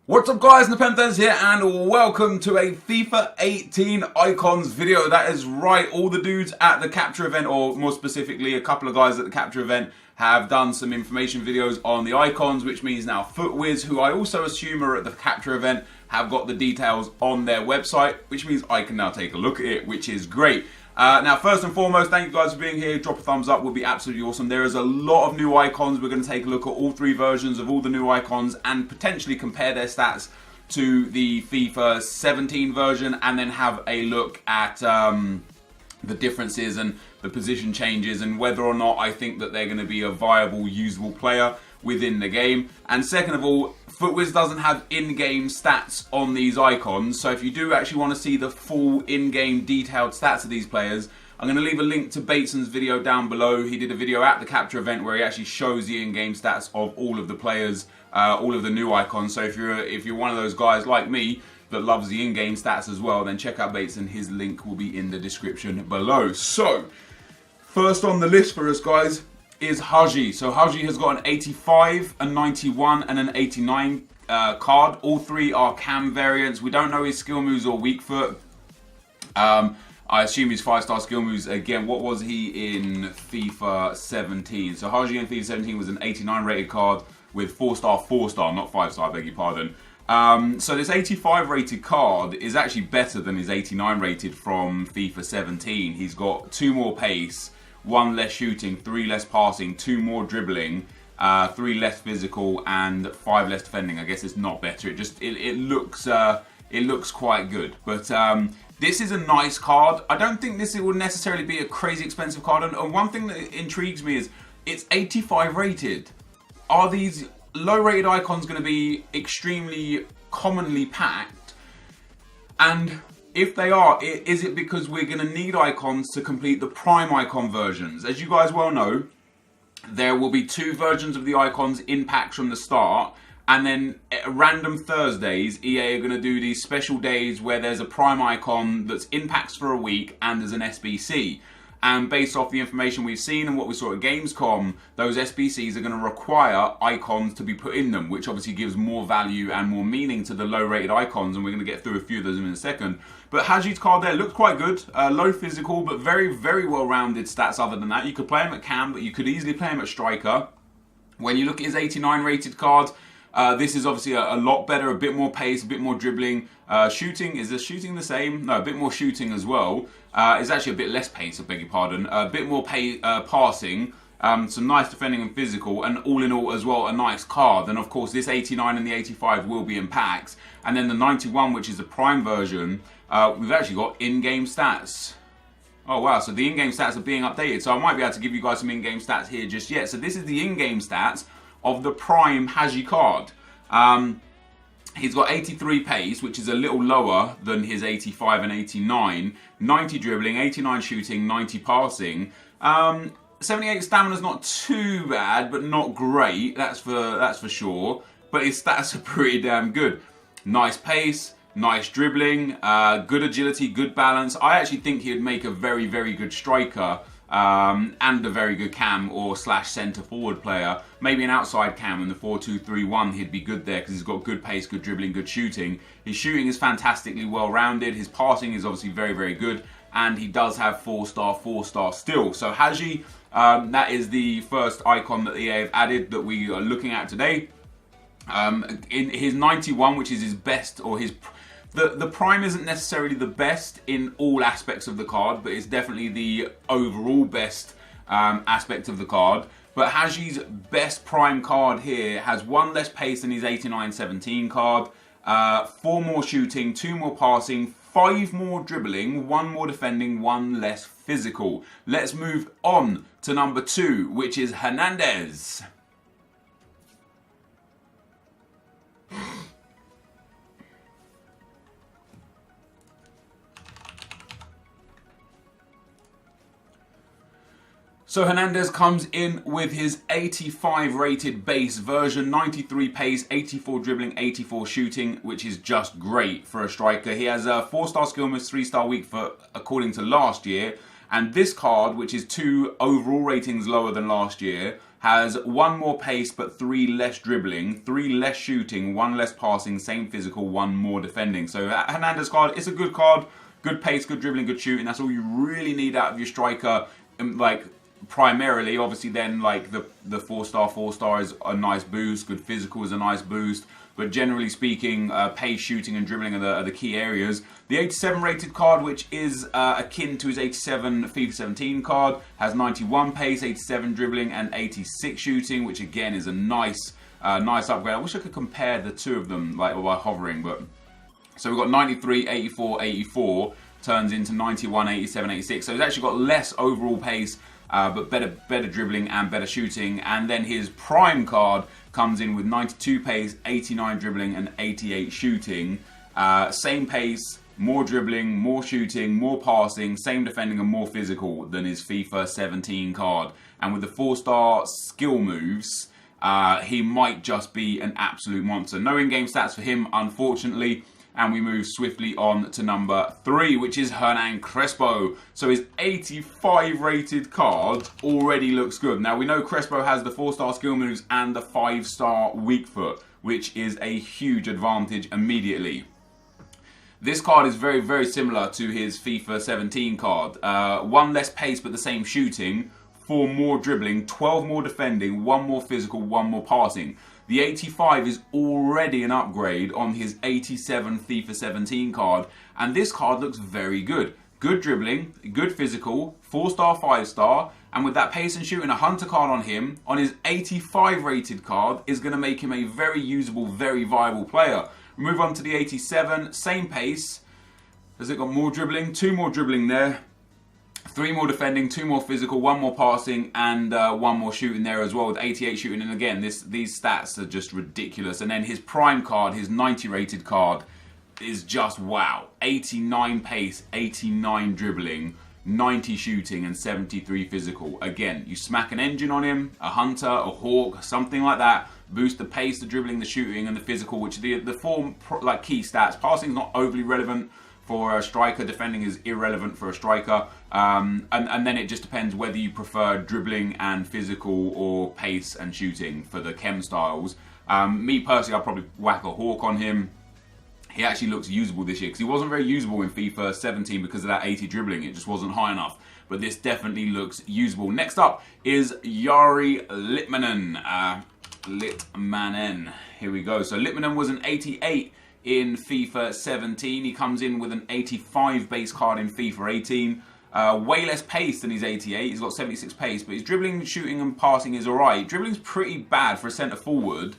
What's up guys, NepentheZ here and welcome to a FIFA 18 Icons video. That is right, all the dudes at the capture event, or more specifically a couple of guys at the capture event, have done some information videos on the icons, which means now FootWiz, who I also assume are at the capture event, have got the details on their website, which means I can now take a look at it, which is great. Now, first and foremost, thank you guys for being here. Drop a thumbs up, would be absolutely awesome. There is a lot of new icons. We're going to take a look at all three versions of all the new icons and potentially compare their stats to the FIFA 17 version, and then have a look at the differences and the position changes and whether or not I think that they're going to be a viable, usable player within the game. And second of all, FootWiz doesn't have in-game stats on these icons, so if you do actually want to see the full in-game detailed stats of these players, I'm going to leave a link to Basten's video down below. He did a video at the capture event where he actually shows the in-game stats of all of the players, all of the new icons. So if you're one of those guys like me that loves the in-game stats as well, then check out Basten. His link will be in the description below. So first on the list for us, guys, is Hagi. So Hagi has got an 85, a 91 and an 89 card. All three are cam variants. We don't know his skill moves or weak foot. I assume his 5-star skill moves. Again, what was he in FIFA 17? So Hagi in FIFA 17 was an 89 rated card with 4-star, 4-star, not 5-star, I beg your pardon. So this 85 rated card is actually better than his 89 rated from FIFA 17. He's got 2 more pace, 1 less shooting, 3 less passing, 2 more dribbling, 3 less physical, and 5 less defending. I guess it's not better. It looks quite good. But this is a nice card. I don't think this would necessarily be a crazy expensive card. And one thing that intrigues me is it's 85 rated. Are these low rated icons going to be extremely commonly packed? And if they are, is it because we're going to need icons to complete the prime icon versions? As you guys well know, there will be 2 versions of the icons in packs from the start, and then random Thursdays, EA are going to do these special days where there's a prime icon that's in packs for a week and there's an SBC. And based off the information we've seen and what we saw at Gamescom, those SBCs are going to require icons to be put in them, which obviously gives more value and more meaning to the low-rated icons, and we're going to get through a few of those in a second. But Hagi's card there looked quite good. Low physical, but very, very well-rounded stats other than that. You could play him at cam, but you could easily play him at striker. When you look at his 89 rated card, this is obviously a lot better, a bit more pace, a bit more dribbling. Shooting, is the shooting the same? No, a bit more shooting as well. It's actually a bit less pace, I beg your pardon. A bit more passing, some nice defending and physical, and all in all as well, a nice card. And of course this 89 and the 85 will be in packs. And then the 91, which is the prime version, we've actually got in-game stats. Oh wow, so the in-game stats are being updated. So I might be able to give you guys some in-game stats here just yet. So this is the in-game stats of the prime Hagi card. He's got 83 pace, which is a little lower than his 85 and 89. 90 dribbling, 89 shooting, 90 passing. 78 stamina is not too bad, but not great. That's for sure. But his stats are pretty damn good. Nice pace, nice dribbling, good agility, good balance. I actually think he'd make a very, very good striker. And a very good cam or slash centre forward player. Maybe an outside cam in the 4-2-3-1, he'd be good there because he's got good pace, good dribbling, good shooting. His shooting is fantastically well rounded. His passing is obviously very, very good. And he does have 4-star, 4-star still. So Hagi, that is the first icon that EA have added that we are looking at today. In his 91, which is his best, or his... The prime isn't necessarily the best in all aspects of the card, but it's definitely the overall best aspect of the card. But Hagi's best prime card here has 1 less pace than his 89-17 card, 4 more shooting, 2 more passing, 5 more dribbling, 1 more defending, 1 less physical. Let's move on to number 2, which is Hernandez. So Hernandez comes in with his 85 rated base version, 93 pace, 84 dribbling, 84 shooting, which is just great for a striker. He has a 4-star skill moves, 3-star weak foot according to last year. And this card, which is 2 overall ratings lower than last year, has 1 more pace but 3 less dribbling, 3 less shooting, 1 less passing, same physical, 1 more defending. So Hernandez card, it's a good card, good pace, good dribbling, good shooting. That's all you really need out of your striker. Like primarily, obviously then like the 4-star is a nice boost, good physical is a nice boost. But generally speaking, pace, shooting and dribbling are the key areas. The 87 rated card, which is akin to his 87 FIFA 17 card, has 91 pace, 87 dribbling and 86 shooting, which again is a nice upgrade. I wish I could compare the two of them like by hovering, but so we've got 93, 84, 84 turns into 91, 87, 86. So he's actually got less overall pace, but better dribbling and better shooting. And then his prime card comes in with 92 pace, 89 dribbling and 88 shooting. Same pace, more dribbling, more shooting, more passing, same defending and more physical than his FIFA 17 card. And with the 4-star skill moves, he might just be an absolute monster. No in-game stats for him, unfortunately. And we move swiftly on to number 3, which is Hernan Crespo. So his 85 rated card already looks good. Now we know Crespo has the 4-star skill moves and the 5-star weak foot, which is a huge advantage immediately. This card is very, very similar to his FIFA 17 card. 1 less pace but the same shooting, 4 more dribbling, 12 more defending, 1 more physical, 1 more passing. The 85 is already an upgrade on his 87 FIFA 17 card, and this card looks very good. Good dribbling, good physical, 4-star, 5-star, and with that pace and shooting, a hunter card on him, on his 85 rated card, is going to make him a very usable, very viable player. We move on to the 87, same pace. Has it got more dribbling? 2 more dribbling there. 3 more defending, 2 more physical, 1 more passing, and 1 more shooting there as well with 88 shooting. And again, these stats are just ridiculous. And then his prime card, his 90 rated card, is just wow. 89 pace, 89 dribbling, 90 shooting, and 73 physical. Again, you smack an engine on him, a hunter, a hawk, something like that. Boost the pace, the dribbling, the shooting, and the physical, which are the 4 like key stats. Passing is not overly relevant for a striker, defending is irrelevant for a striker, and then it just depends whether you prefer dribbling and physical or pace and shooting for the chem styles. Me personally, I'll probably whack a hawk on him. He actually looks usable this year because he wasn't very usable in FIFA 17 because of that 80 dribbling. It just wasn't high enough. But this definitely looks usable. Next up is Jari Litmanen. Here we go. So Litmanen was an 88 in FIFA 17. He comes in with an 85 base card in FIFA 18. Way less pace than his 88. He's got 76 pace, but his dribbling, shooting and passing is alright. Dribbling's pretty bad for a centre forward.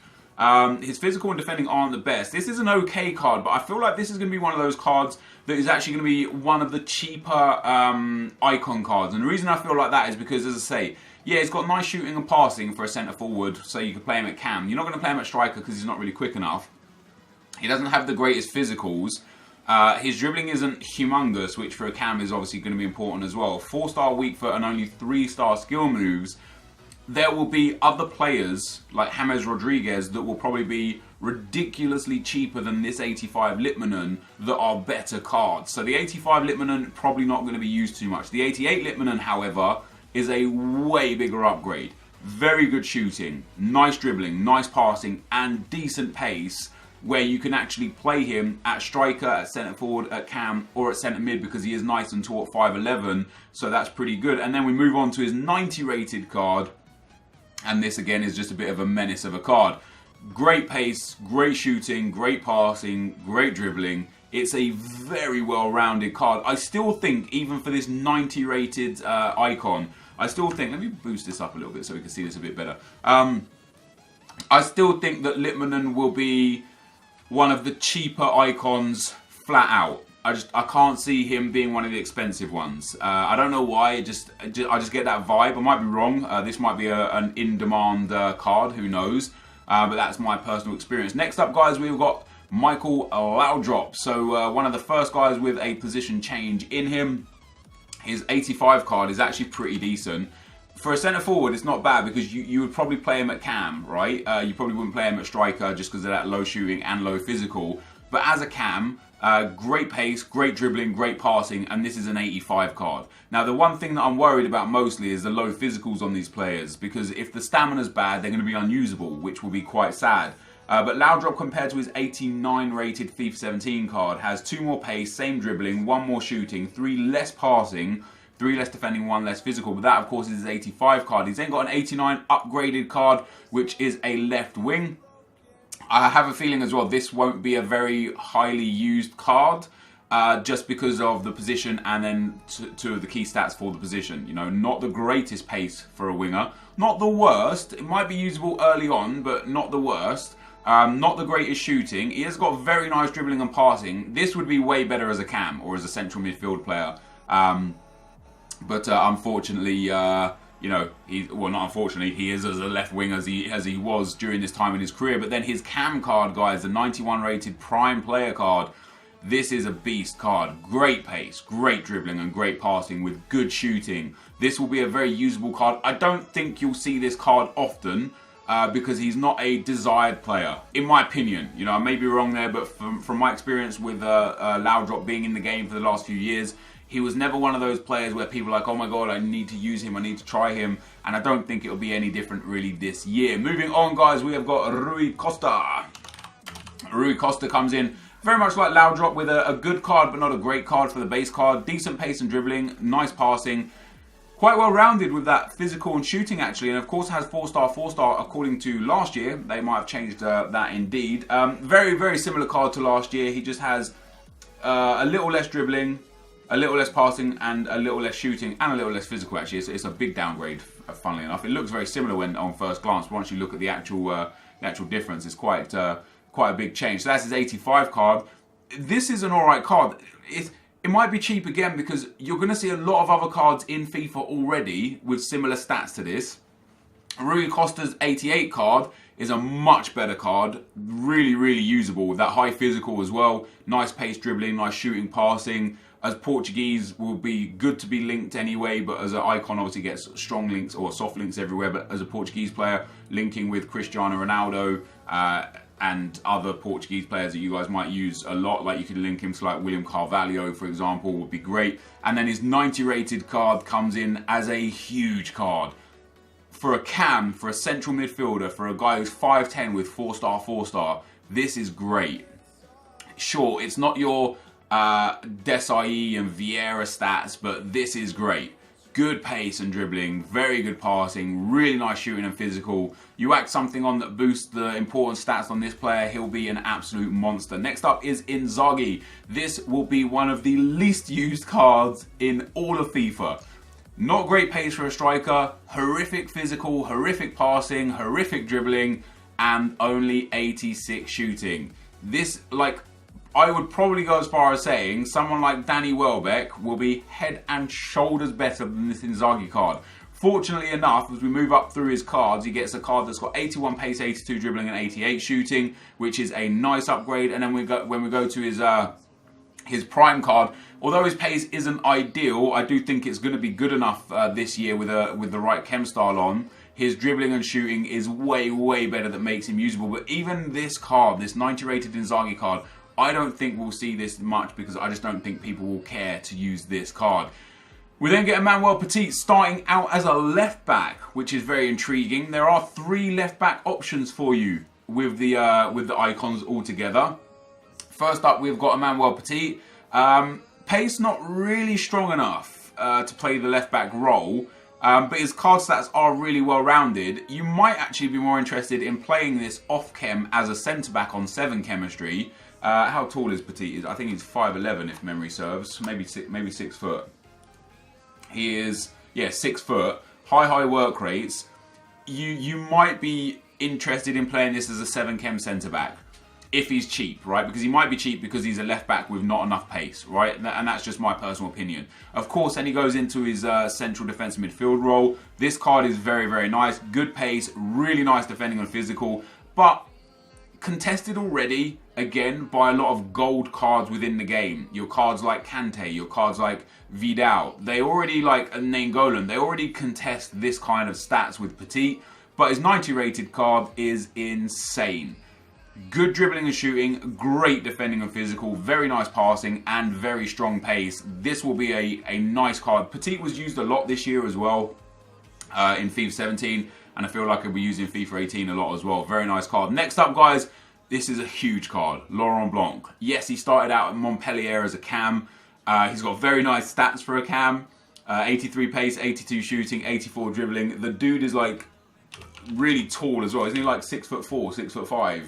His physical and defending aren't the best. This is an okay card, but I feel like this is going to be one of those cards that is actually going to be one of the cheaper icon cards. And the reason I feel like that is because, as I say, yeah, he's got nice shooting and passing for a centre forward, so you can play him at cam. You're not going to play him at striker because he's not really quick enough. He doesn't have the greatest physicals. His dribbling isn't humongous, which for a cam is obviously going to be important as well. 4-star weak foot and only 3-star skill moves. There will be other players like James Rodriguez that will probably be ridiculously cheaper than this 85 Litmanen that are better cards. So the 85 Litmanen probably not going to be used too much. The 88 Litmanen, however, is a way bigger upgrade. Very good shooting, nice dribbling, nice passing, and decent pace, where you can actually play him at striker, at centre forward, at cam, or at centre mid because he is nice and tall at 5'11", so that's pretty good. And then we move on to his 90 rated card, and this again is just a bit of a menace of a card. Great pace, great shooting, great passing, great dribbling. It's a very well-rounded card. I still think, even for this 90 rated icon, I still think, let me boost this up a little bit so we can see this a bit better. I still think that Litmanen will be one of the cheaper icons flat out. I can't see him being one of the expensive ones. I don't know why. I just get that vibe. I might be wrong. This might be an in-demand card. Who knows? But that's my personal experience. Next up, guys, we've got Michael Laudrup. So one of the first guys with a position change in him. His 85 card is actually pretty decent. For a centre forward, it's not bad because you would probably play him at cam, right? You probably wouldn't play him at striker just because of that low shooting and low physical. But as a cam, Great pace, great dribbling, great passing, and this is an 85 card. Now, the one thing that I'm worried about mostly is the low physicals on these players, because if the stamina's bad, they're going to be unusable, which will be quite sad. But Laudrup, compared to his 89 rated FIFA 17 card, has 2 more pace, same dribbling, 1 more shooting, 3 less passing, 3 less defending, 1 less physical. But that, of course, is his 85 card. He's then got an 89 upgraded card, which is a left wing. I have a feeling as well this won't be a very highly used card, just because of the position and then two of the key stats for the position. You know, not the greatest pace for a winger. Not the worst. It might be usable early on, but not the worst. Not the greatest shooting. He has got very nice dribbling and passing. This would be way better as a cam or as a central midfield player. But unfortunately, you know, not unfortunately, he is as a left wing as he was during this time in his career. But then his cam card, guys, the 91 rated prime player card, this is a beast card. Great pace, great dribbling and great passing with good shooting. This will be a very usable card. I don't think you'll see this card often, because he's not a desired player, in my opinion. You know, I may be wrong there, but from my experience with Laudrup being in the game for the last few years, he was never one of those players where people are like, oh my god, I need to use him, I need to try him, and I don't think it'll be any different really this year. Moving on, guys, we have got Rui Costa. Rui Costa comes in very much like Laudrup with a good card, but not a great card for the base card. Decent pace and dribbling, nice passing. Quite well rounded with that physical and shooting, actually, and of course has 4-star according to last year. They might have changed that indeed. Very, very similar card to last year. He just has a little less dribbling, a little less passing, and a little less shooting, and a little less physical, actually. It's a big downgrade, funnily enough. It looks very similar when on first glance, but once you look at the actual difference, it's quite a big change. So that's his 85 card. This is an alright card. It might be cheap again because you're going to see a lot of other cards in FIFA already with similar stats to this. Rui Costa's 88 card is a much better card. Really, really usable with that high physical as well. Nice pace dribbling, nice shooting, passing. As Portuguese will be good to be linked anyway, but as an icon obviously gets strong links or soft links everywhere. But as a Portuguese player, linking with Cristiano Ronaldo, and other Portuguese players that you guys might use a lot, like you could link him to like William Carvalho, for example, would be great. And then his 90 rated card comes in as a huge card. For a cam, for a central midfielder, for a guy who's 5'10 with 4-star, this is great. Sure, it's not your Desailly and Vieira stats, but this is great. Good pace and dribbling, very good passing, really nice shooting and physical. You whack something on that boosts the important stats on this player, he'll be an absolute monster. Next up is Inzaghi. This will be one of the least used cards in all of FIFA. Not great pace for a striker, horrific physical, horrific passing, horrific dribbling, and only 86 shooting. This, like, I would probably go as far as saying someone like Danny Welbeck will be head and shoulders better than this Inzaghi card. Fortunately enough, as we move up through his cards, he gets a card that's got 81 pace, 82 dribbling, and 88 shooting, which is a nice upgrade. And then when we go to his prime card, although his pace isn't ideal, I do think it's going to be good enough this year with the right chem style on. His dribbling and shooting is way, way better, that makes him usable. But even this card, this 90 rated Inzaghi card, I don't think we'll see this much because I just don't think people will care to use this card. We then get Emmanuel Petit starting out as a left back, which is very intriguing. There are 3 left back options for you with the icons all together. First up, we've got Emmanuel Petit. Pace not really strong enough to play the left back role, but his card stats are really well rounded. You might actually be more interested in playing this off chem as a centre back on 7 chemistry. How tall is Petit? I think he's 5'11" if memory serves. Maybe 6 foot. He is, yeah, 6 foot. High work rates. You might be interested in playing this as a 7 chem centre back if he's cheap, right? Because he might be cheap because he's a left back with not enough pace, right? And that's just my personal opinion. Of course, then he goes into his central defensive midfield role. This card is very, very nice. Good pace, really nice defending and physical, but contested already, again, by a lot of gold cards within the game. Your cards like Kante, your cards like Vidal, they already, like Nainggolan, they already contest this kind of stats with Petit, but his 90 rated card is insane. Good dribbling and shooting, great defending and physical, very nice passing, and very strong pace. This will be a nice card. Petit was used a lot this year as well in FIFA 17, and I feel like he'll be using FIFA 18 a lot as well. Very nice card. Next up, guys, this is a huge card. Laurent Blanc. Yes, he started out at Montpellier as a cam. He's got very nice stats for a cam. 83 pace, 82 shooting, 84 dribbling. The dude is like really tall as well. Isn't he like 6'4", 6'5"?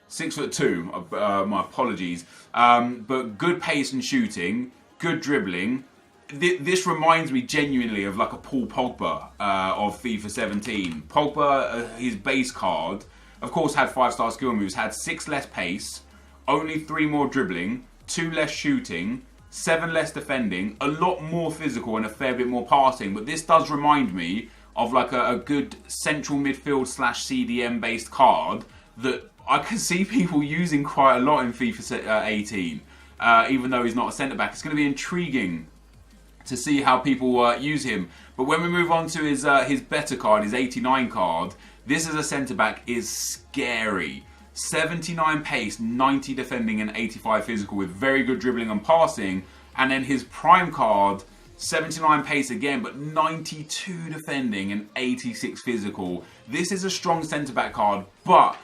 6'2", my apologies. But good pace and shooting, good dribbling. This reminds me genuinely of like a Paul Pogba of FIFA 17. Pogba, his base card, of course had 5-star skill moves, had 6 less pace, only 3 more dribbling, 2 less shooting, 7 less defending, a lot more physical and a fair bit more passing. But this does remind me of like a good central midfield / CDM based card that I can see people using quite a lot in FIFA 18, even though he's not a centre-back. It's going to be intriguing to see how people use him. But when we move on to his better card, his 89 card, this as a centre-back is scary. 79 pace, 90 defending and 85 physical with very good dribbling and passing. And then his prime card, 79 pace again, but 92 defending and 86 physical. This is a strong centre-back card, but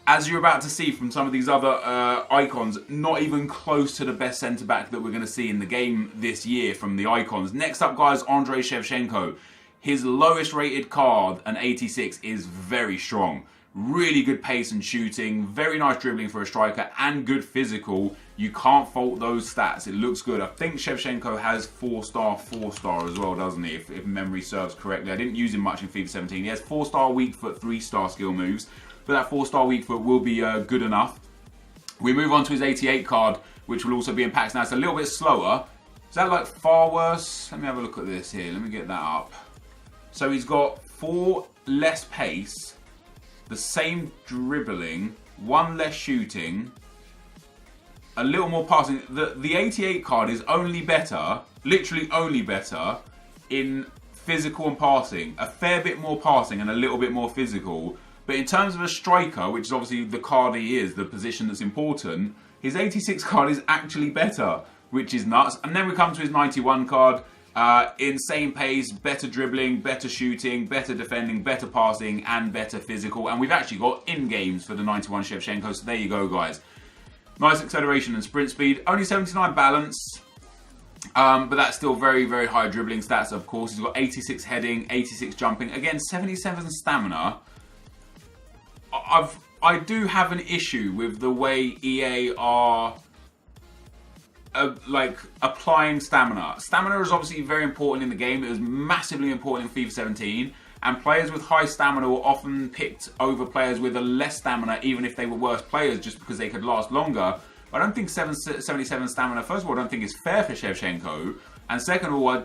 as you're about to see from some of these other icons, not even close to the best centre-back that we're going to see in the game this year from the icons. Next up, guys, Andriy Shevchenko. His lowest rated card, an 86, is very strong. Really good pace and shooting, very nice dribbling for a striker, and good physical. You can't fault those stats. It looks good. I think Shevchenko has 4-star as well, doesn't he? If memory serves correctly. I didn't use him much in FIFA 17. He has 4-star weak foot, 3-star skill moves. But that 4-star weak foot will be good enough. We move on to his 88 card, which will also be in packs. Now, it's a little bit slower. Is that like far worse? Let me have a look at this here. Let me get that up. So he's got 4 less pace, the same dribbling, 1 less shooting, a little more passing. The 88 card is only better, literally only better, in physical and passing. A fair bit more passing and a little bit more physical. But in terms of a striker, which is obviously the card he is, the position that's important, his 86 card is actually better, which is nuts. And then we come to his 91 card. Insane pace, better dribbling, better shooting, better defending, better passing, and better physical. And we've actually got in-games for the 91 Shevchenko, so there you go, guys. Nice acceleration and sprint speed. Only 79 balance, but that's still very, very high dribbling stats, of course. He's got 86 heading, 86 jumping. Again, 77 stamina. I do have an issue with the way EA are like applying stamina. Stamina is obviously very important in the game. It was massively important in FIFA 17, and players with high stamina were often picked over players with a less stamina, even if they were worse players, just because they could last longer. I don't think 77 stamina, first of all, I don't think is fair for Shevchenko. And second of all,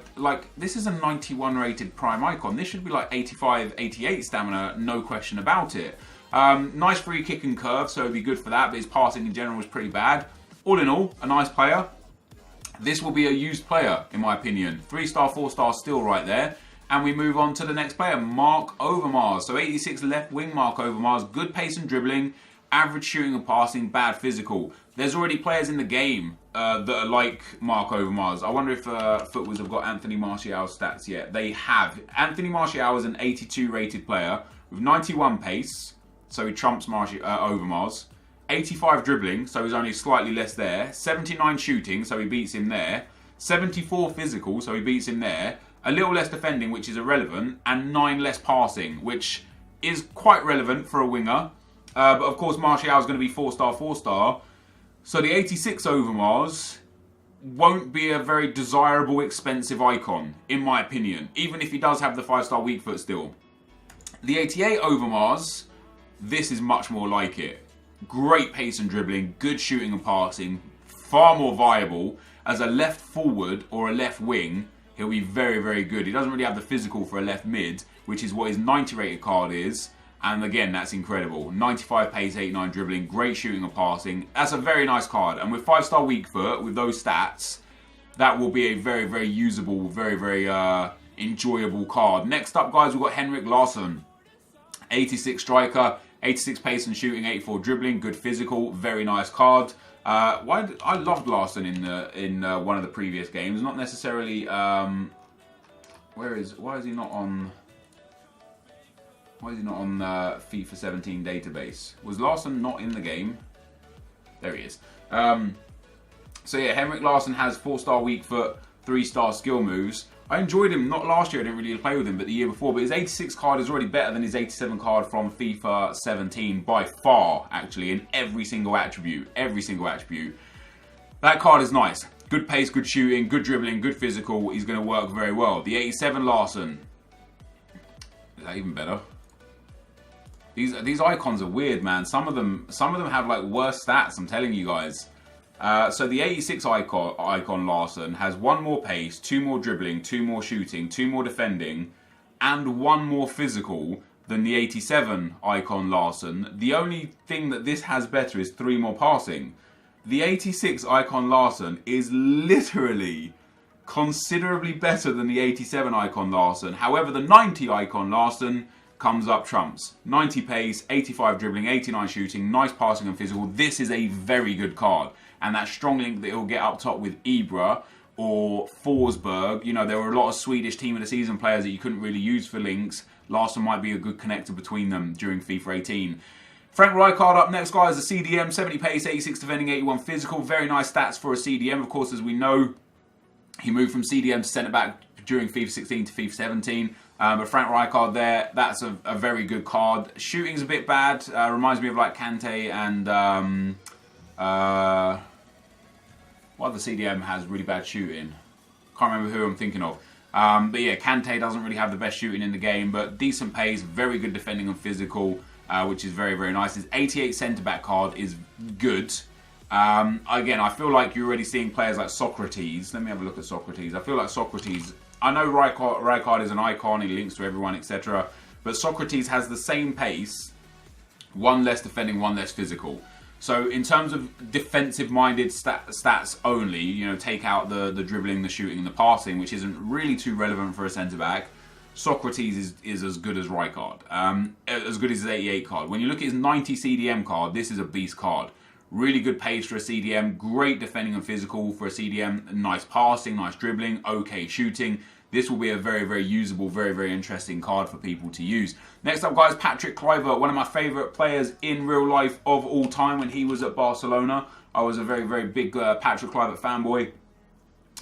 this is a 91 rated prime icon. This should be like 85, 88 stamina, no question about it. Nice free kick and curve, so it'd be good for that, but his passing in general was pretty bad. All in all, a nice player. This will be a used player, in my opinion. 3-star, 4-star still right there. And we move on to the next player, Marc Overmars. So 86 left wing Marc Overmars, good pace and dribbling, average shooting and passing, bad physical. There's already players in the game that are like Marc Overmars. I wonder if Footwiz have got Anthony Martial's stats yet. They have. Anthony Martial is an 82 rated player with 91 pace, so he trumps Overmars. 85 dribbling, so he's only slightly less there. 79 shooting, so he beats him there. 74 physical, so he beats him there. A little less defending, which is irrelevant. And 9 less passing, which is quite relevant for a winger. But of course, Martial is going to be 4-star, 4-star. So the 86 Overmars won't be a very desirable, expensive icon, in my opinion. Even if he does have the 5-star weak foot still. The 88 Overmars, this is much more like it. Great pace and dribbling, good shooting and passing, far more viable. As a left forward or a left wing, he'll be very, very good. He doesn't really have the physical for a left mid, which is what his 90 rated card is. And again, that's incredible. 95 pace, 89 dribbling, great shooting and passing. That's a very nice card. And with 5-star weak foot, with those stats, that will be a very, very usable, very, very enjoyable card. Next up, guys, we've got Henrik Larsson. 86 striker, 86 pace and shooting, 84 dribbling, good physical, very nice card. I loved Larsson in one of the previous games. Not necessarily. Why is he not on? Why is he not on FIFA 17 database? Was Larsson not in the game? There he is. So yeah, Henrik Larsson has 4-star weak foot, 3-star skill moves. I enjoyed him, not last year, I didn't really play with him, but the year before. But his 86 card is already better than his 87 card from FIFA 17 by far, actually, in every single attribute. Every single attribute. That card is nice. Good pace, good shooting, good dribbling, good physical. He's going to work very well. The 87 Larsson. Is that even better? These icons are weird, man. Some of them have like worse stats, I'm telling you guys. So the 86 icon Larsson has 1 more pace, 2 more dribbling, 2 more shooting, 2 more defending, and 1 more physical than the 87 icon Larsson. The only thing that this has better is 3 more passing. The 86 icon Larsson is literally considerably better than the 87 icon Larsson. However, the 90 icon Larsson comes up trumps. 90 pace, 85 dribbling, 89 shooting, nice passing and physical. This is a very good card. And that strong link that he'll get up top with Ibra or Forsberg. You know, there were a lot of Swedish team of the season players that you couldn't really use for links. Larsson might be a good connector between them during FIFA 18. Frank Rijkaard up next, guys. A CDM, 70 pace, 86 defending, 81 physical. Very nice stats for a CDM. Of course, as we know, he moved from CDM to centre-back during FIFA 16 to FIFA 17. But Frank Rijkaard there, that's a very good card. Shooting's a bit bad. Reminds me of like Kante and... what other CDM has really bad shooting? Can't remember who I'm thinking of. But yeah, Kante doesn't really have the best shooting in the game, but decent pace, very good defending and physical, which is very, very nice. His 88 centre-back card is good. Again, I feel like you're already seeing players like Socrates. Let me have a look at Socrates. I feel like Socrates... I know Rijkaard is an icon, he links to everyone, etc. But Socrates has the same pace, 1 less defending, 1 less physical. So in terms of defensive-minded stats only, you know, take out the dribbling, the shooting, and the passing, which isn't really too relevant for a centre-back, Socrates is as good as Rijkaard, as good as his 88 card. When you look at his 90 CDM card, this is a beast card. Really good pace for a CDM, great defending and physical for a CDM, nice passing, nice dribbling, okay shooting. This will be a very, very usable, very, very interesting card for people to use. Next up, guys, Patrick Kluivert, one of my favourite players in real life of all time when he was at Barcelona. I was a very, very big Patrick Kluivert fanboy.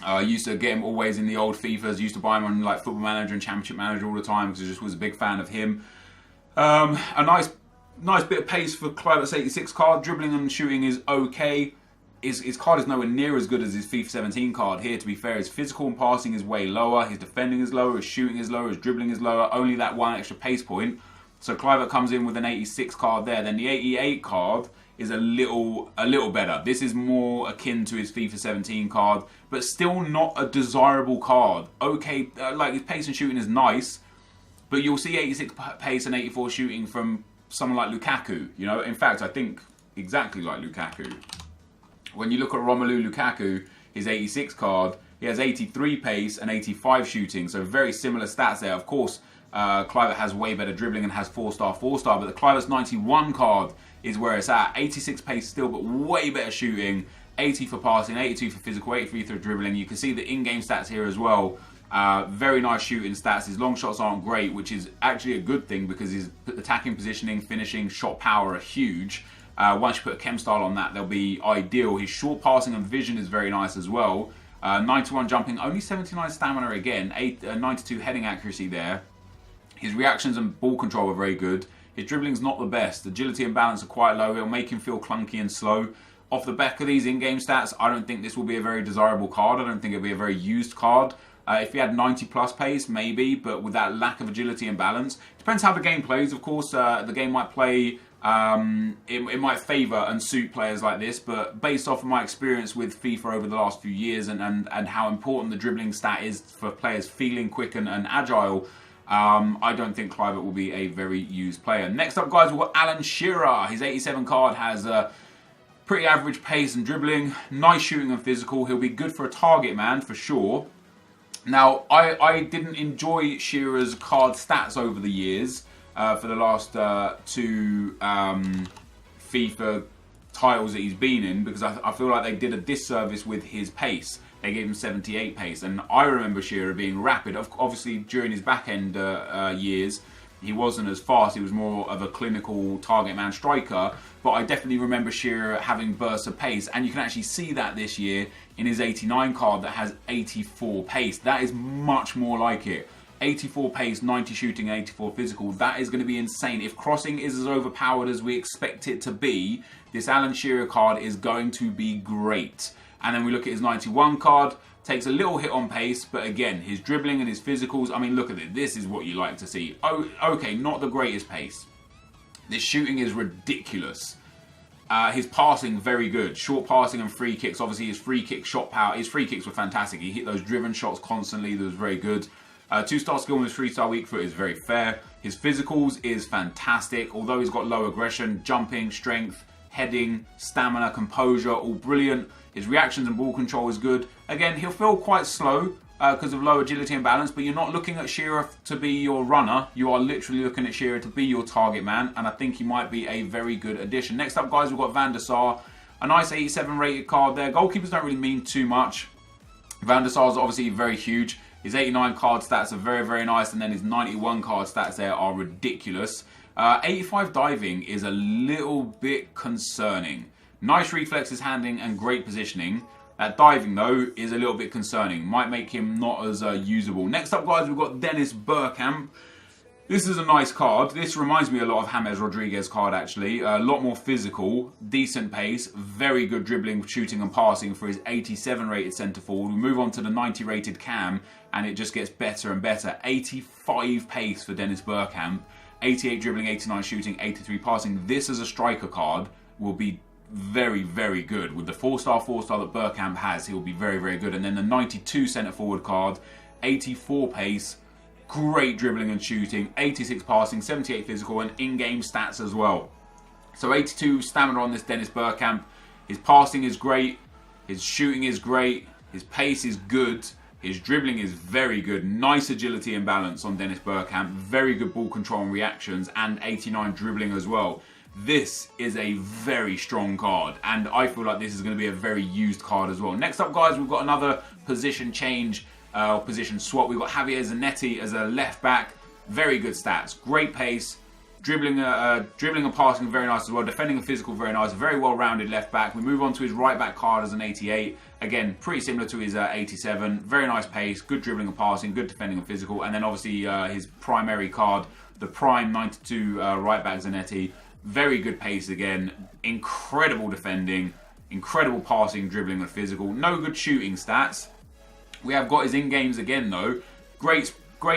I used to get him always in the old FIFAs, used to buy him on like Football Manager and Championship Manager all the time because I just was a big fan of him. A nice bit of pace for Kluivert's 86 card. Dribbling and shooting is okay. His card is nowhere near as good as his FIFA 17 card here, to be fair. His physical and passing is way lower. His defending is lower. His shooting is lower. His dribbling is lower. Only that 1 extra pace point. So Kluivert comes in with an 86 card there. Then the 88 card is a little better. This is more akin to his FIFA 17 card, but still not a desirable card. Okay, like his pace and shooting is nice, but you'll see 86 pace and 84 shooting from someone like Lukaku. You know, in fact, I think exactly like Lukaku. When you look at Romelu Lukaku, his 86 card, he has 83 pace and 85 shooting, so very similar stats there. Of course, Kluivert has way better dribbling and has 4-star, but the Kluivert's 91 card is where it's at. 86 pace still, but way better shooting. 80 for passing, 82 for physical, 83 for dribbling. You can see the in-game stats here as well. Very nice shooting stats. His long shots aren't great, which is actually a good thing because his attacking positioning, finishing, shot power are huge. Once you put a chem style on that, they'll be ideal. His short passing and vision is very nice as well. 91 jumping, only 79 stamina again, 92 heading accuracy there. His reactions and ball control are very good. His dribbling's not the best. Agility and balance are quite low. It'll make him feel clunky and slow. Off the back of these in-game stats, I don't think this will be a very desirable card. I don't think it'll be a very used card. If he had 90 plus pace, maybe, but with that lack of agility and balance. Depends how the game plays, of course. The game might play... it might favour and suit players like this, but based off of my experience with FIFA over the last few years and how important the dribbling stat is for players feeling quick and agile, I don't think Kluivert will be a very used player. Next up, guys, we've got Alan Shearer. His 87 card has pretty average pace and dribbling, nice shooting and physical. He'll be good for a target man for sure. Now, I didn't enjoy Shearer's card stats over the years. for the last two FIFA titles that he's been in, because I feel like they did a disservice with his pace. They gave him 78 pace, and I remember Shearer being rapid. Obviously, during his back-end years, he wasn't as fast. He was more of a clinical target man striker, but I definitely remember Shearer having bursts of pace, and you can actually see that this year in his 89 card that has 84 pace. That is much more like it. 84 pace, 90 shooting, 84 physical. That is going to be insane. If crossing is as overpowered as we expect it to be, this Alan Shearer card is going to be great. And then we look at his 91 card. Takes a little hit on pace, but again, his dribbling and his physicals, I mean, look at it. This is what you like to see. Oh, okay, not the greatest pace. This shooting is ridiculous. His passing, very good. Short passing and free kicks. Obviously, his free kick shot power. His free kicks were fantastic. He hit those driven shots constantly. That was very good. 2-star skill with 3-star weak foot is very fair. His physicals is fantastic. Although he's got low aggression, jumping, strength, heading, stamina, composure, all brilliant. His reactions and ball control is good. Again, he'll feel quite slow because of low agility and balance, but you're not looking at Shearer to be your runner. You are literally looking at Shearer to be your target man, and I think he might be a very good addition. Next up, guys, we've got Van der Sar. A nice 87 rated card there. Goalkeepers don't really mean too much. Van der Sar is obviously very huge. His 89 card stats are very, very nice, and then his 91 card stats there are ridiculous. 85 diving is a little bit concerning. Nice reflexes, handling, and great positioning. That diving, though, is a little bit concerning. Might make him not as usable. Next up, guys, we've got Dennis Bergkamp. This is a nice card. This reminds me a lot of James Rodriguez's card, actually. A lot more physical, decent pace, very good dribbling, shooting, and passing for his 87 rated centre forward. We move on to the 90 rated cam, and it just gets better and better. 85 pace for Dennis Bergkamp. 88 dribbling, 89 shooting, 83 passing. This as a striker card will be very, very good. With the 4-star that Bergkamp has, he'll be very, very good. And then the 92 centre forward card, 84 pace, great dribbling and shooting, 86 passing, 78 physical, and in-game stats as well. So 82 stamina on this Dennis Bergkamp. His passing is great, his shooting is great, his pace is good, his dribbling is very good. Nice agility and balance on Dennis Bergkamp. Very good ball control and reactions, and 89 dribbling as well. This is a very strong card, and I feel like this is going to be a very used card as well. Next up, guys, we've got another position change, position swap. We've got Javier Zanetti as a left back. Very good stats, great pace, dribbling and passing very nice as well. Defending and physical very nice. Very well-rounded left back. We move on to his right back card as an 88. Again, pretty similar to his 87. Very nice pace, good dribbling and passing, good defending and physical. And then obviously his primary card, the prime 92 right back Zanetti. Very good pace again, incredible defending, incredible passing, dribbling and physical. No good shooting stats. We have got his in-games again though. Great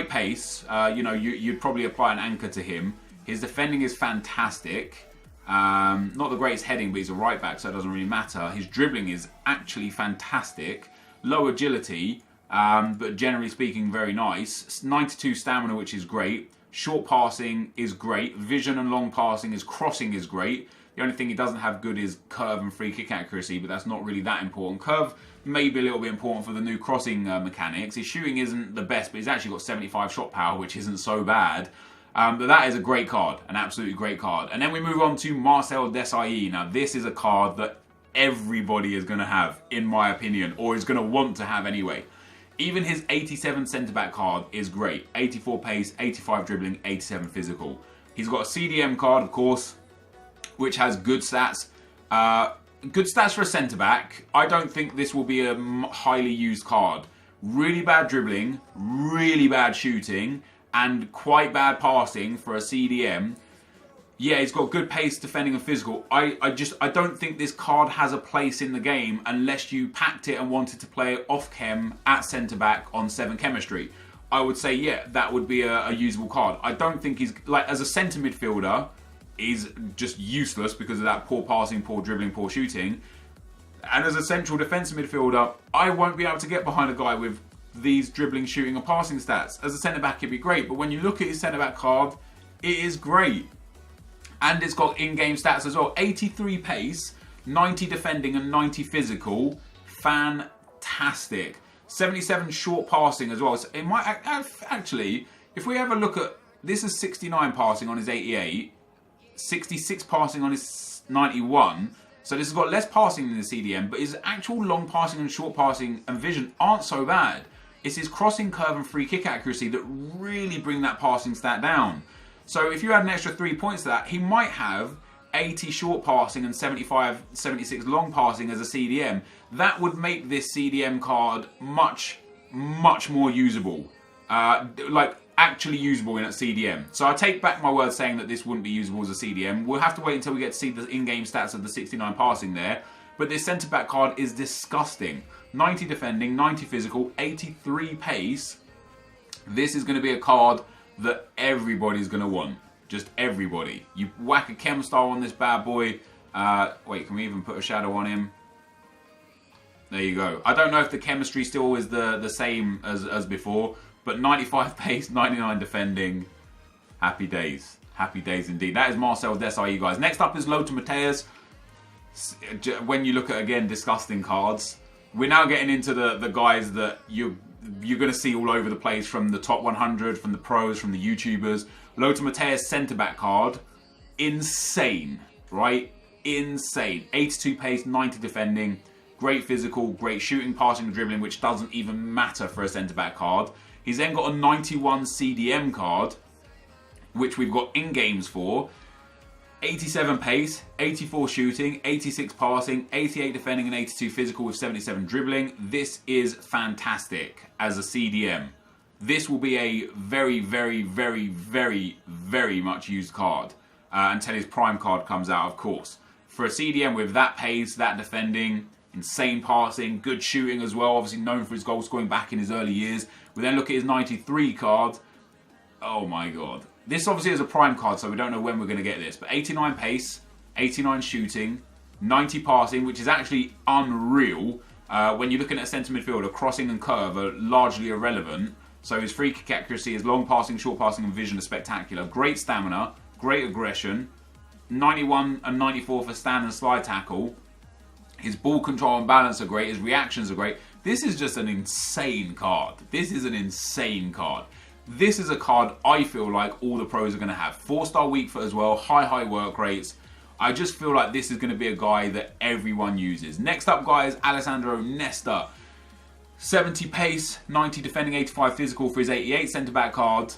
pace. You'd probably apply an anchor to him. His defending is fantastic. Not the greatest heading, but he's a right back, so it doesn't really matter. His dribbling is actually fantastic. Low agility, but generally speaking, very nice. 92 stamina, which is great. Short passing is great. Vision and long passing, his crossing is great. The only thing he doesn't have good is curve and free kick accuracy, but that's not really that important. Curve may be a little bit important for the new crossing mechanics. His shooting isn't the best, but he's actually got 75 shot power, which isn't so bad. But that is a great card, an absolutely great card. And then we move on to Marcel Desailly. Now, this is a card that everybody is going to have, in my opinion, or is going to want to have anyway. Even his 87 centre-back card is great. 84 pace, 85 dribbling, 87 physical. He's got a CDM card, of course, which has good stats. Good stats for a centre-back. I don't think this will be a highly used card. Really bad dribbling, really bad shooting, and quite bad passing for a CDM. Yeah, he's got good pace, defending and physical. I don't think this card has a place in the game unless you packed it and wanted to play off-chem at centre-back on 7 chemistry. I would say, yeah, that would be a usable card. I don't think he's, like, as a centre midfielder, he's just useless because of that poor passing, poor dribbling, poor shooting. And as a central defensive midfielder, I won't be able to get behind a guy with these dribbling, shooting and passing stats. As a centre-back, it'd be great, but when you look at his centre-back card, it is great. And it's got in-game stats as well. 83 pace, 90 defending and 90 physical. Fantastic. 77 short passing as well. So it might actually, if we have a look at this is 69 passing on his 88, 66 passing on his 91. So this has got less passing than the CDM, but his actual long passing and short passing and vision aren't so bad. It's his crossing, curve and free kick accuracy that really bring that passing stat down. So if you add an extra 3 points to that, he might have 80 short passing and 75, 76 long passing as a CDM. That would make this CDM card much more usable. Like actually usable in a CDM. So I take back my word saying that this wouldn't be usable as a CDM. We'll have to wait until we get to see the in-game stats of the 69 passing there. But this centre-back card is disgusting. 90 defending, 90 physical, 83 pace. This is going to be a card that everybody's going to want. Just everybody. You whack a chem style on this bad boy. Wait, can we even put a shadow on him? There you go. I don't know if the chemistry still is the same as before. But 95 pace, 99 defending. Happy days. Happy days indeed. That is Marcel Desailly, you guys. Next up is Lothar Matthaus. When you look at, again, disgusting cards, we're now getting into the guys that you're going to see all over the place, from the top 100, from the pros, from the YouTubers. Lothar Matthaus centre-back card. Insane, right? Insane. 82 pace, 90 defending. Great physical, great shooting, passing and dribbling, which doesn't even matter for a centre-back card. He's then got a 91 CDM card, which we've got in-games for. 87 pace, 84 shooting, 86 passing, 88 defending and 82 physical with 77 dribbling. This is fantastic as a CDM. This will be a very much used card until his prime card comes out, of course. For a CDM with that pace, that defending, insane passing, good shooting as well, obviously known for his goal scoring back in his early years. We then look at his 93 card. Oh my god. This obviously is a prime card, so we don't know when we're going to get this. But 89 pace, 89 shooting, 90 passing, which is actually unreal. When you're looking at a centre midfielder, crossing and curve are largely irrelevant. So his free kick accuracy, his long passing, short passing and vision are spectacular. Great stamina, great aggression. 91 and 94 for stand and slide tackle. His ball control and balance are great. His reactions are great. This is just an insane card. This is an insane card. This is a card I feel like all the pros are going to have. 4-star weak foot as well. High work rates. I just feel like this is going to be a guy that everyone uses. Next up, guys, Alessandro Nesta. 70 pace, 90 defending, 85 physical for his 88 centre-back card.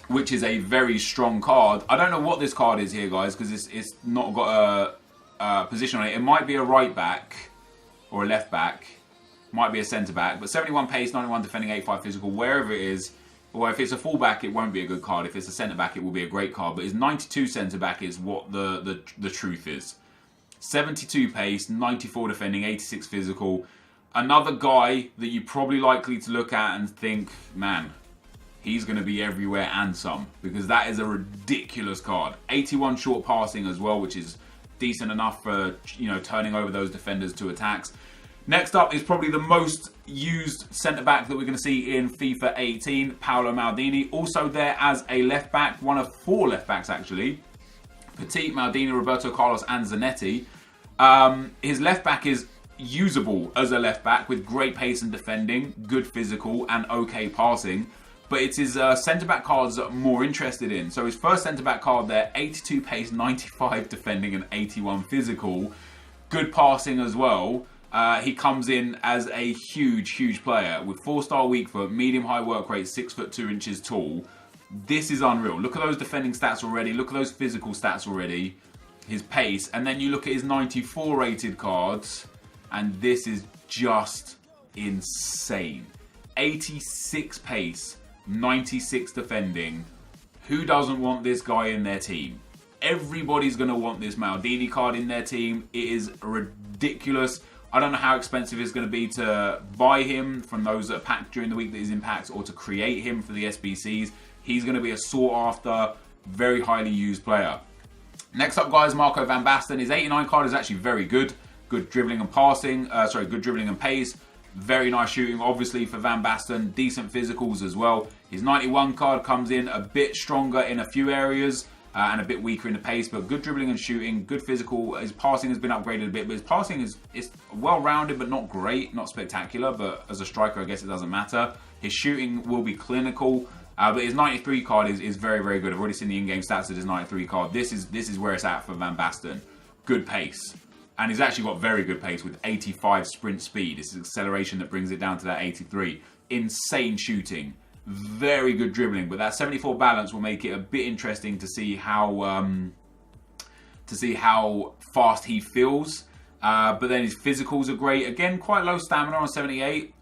Which is a very strong card. I don't know what this card is here, guys, because it's not got a position on it. It might be a right back or a left back. Might be a centre-back. But 71 pace, 91 defending, 85 physical, wherever it is. Or if it's a full-back, it won't be a good card. If it's a centre-back, it will be a great card. But his 92 centre-back is what the truth is. 72 pace, 94 defending, 86 physical. Another guy that you're probably likely to look at and think, man, he's going to be everywhere and some. Because that is a ridiculous card. 81 short passing as well, which is decent enough for, you know, turning over those defenders to attacks. Next up is probably the most used centre-back that we're going to see in FIFA 18, Paolo Maldini. Also there as a left-back, one of 4 left-backs actually. Petit, Maldini, Roberto Carlos and Zanetti. His left-back is usable as a left-back with great pace and defending, good physical and okay passing. But it's his centre-back cards that I'm more interested in. So his first centre-back card there, 82 pace, 95 defending and 81 physical. Good passing as well. He comes in as a huge player with 4-star weak foot, medium high work rate, 6'2" tall. This is unreal. Look at those defending stats already. Look at those physical stats already. His pace. And then you look at his 94 rated cards. And this is just insane. 86 pace, 96 defending. Who doesn't want this guy in their team? Everybody's going to want this Maldini card in their team. It is ridiculous. I don't know how expensive it's going to be to buy him from those that are packed during the week that he's in packs, or to create him for the SBCs. He's going to be a sought after, very highly used player. Next up, guys, Marco van Basten. His 89 card is actually very good. Good dribbling and passing. Good dribbling and pace. Very nice shooting, obviously, for Van Basten. Decent physicals as well. His 91 card comes in a bit stronger in a few areas. And a bit weaker in the pace, but good dribbling and shooting, good physical. His passing has been upgraded a bit, but his passing is well-rounded, but not great, not spectacular. But as a striker, I guess it doesn't matter. His shooting will be clinical. But his 93 card is very, very good. I've already seen the in-game stats of his 93 card. This is where it's at for Van Basten. Good pace. And he's actually got very good pace with 85 sprint speed. This is acceleration that brings it down to that 83. Insane shooting. Very good dribbling. But that 74 balance will make it a bit interesting to see how fast he feels. But then his physicals are great. Again, quite low stamina on 78.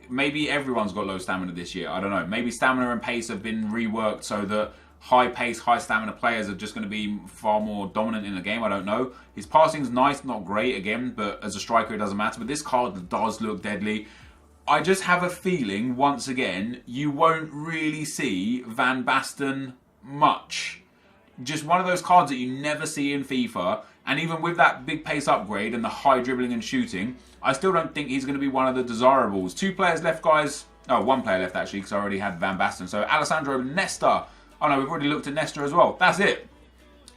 Maybe everyone's got low stamina this year. I don't know. Maybe stamina and pace have been reworked so that high pace, high stamina players are just going to be far more dominant in the game. I don't know. His passing's nice, not great again, but as a striker it doesn't matter. But this card does look deadly. I just have a feeling, once again, you won't really see Van Basten much. Just one of those cards that you never see in FIFA. And even with that big pace upgrade and the high dribbling and shooting, I still don't think he's going to be one of the desirables. 2 players left, guys. Oh, 1 player left, actually, because I already had Van Basten. So, Alessandro Nesta. Oh, no, we've already looked at Nesta as well. That's it.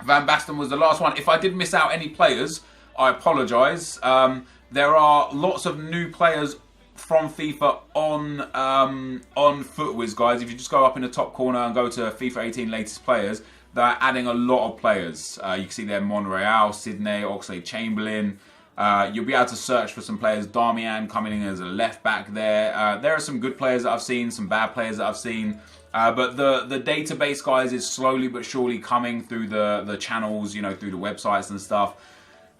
Van Basten was the last one. If I did miss out any players, I apologise. There are lots of new players from FIFA on FootWiz, guys. If you just go up in the top corner and go to FIFA 18 latest players, they're adding a lot of players. You can see there Monreal, Sydney, Oxlade-Chamberlain. You'll be able to search for some players. Darmian coming in as a left back there. There are some good players that I've seen, some bad players that I've seen. But the database, guys, is slowly but surely coming through the channels, you know, through the websites and stuff.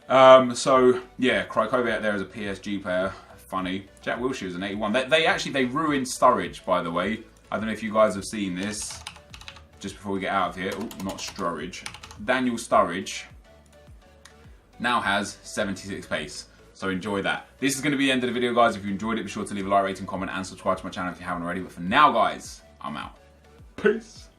So, yeah, Krykovic there as a PSG player. Funny. Jack Wilshere's an 81. They ruined Sturridge, by the way. I don't know if you guys have seen this. Just before we get out of here. Oh, not Sturridge. Daniel Sturridge now has 76 pace. So enjoy that. This is going to be the end of the video, guys. If you enjoyed it, be sure to leave a like, rating, comment, and subscribe to my channel if you haven't already. But for now, guys, I'm out. Peace.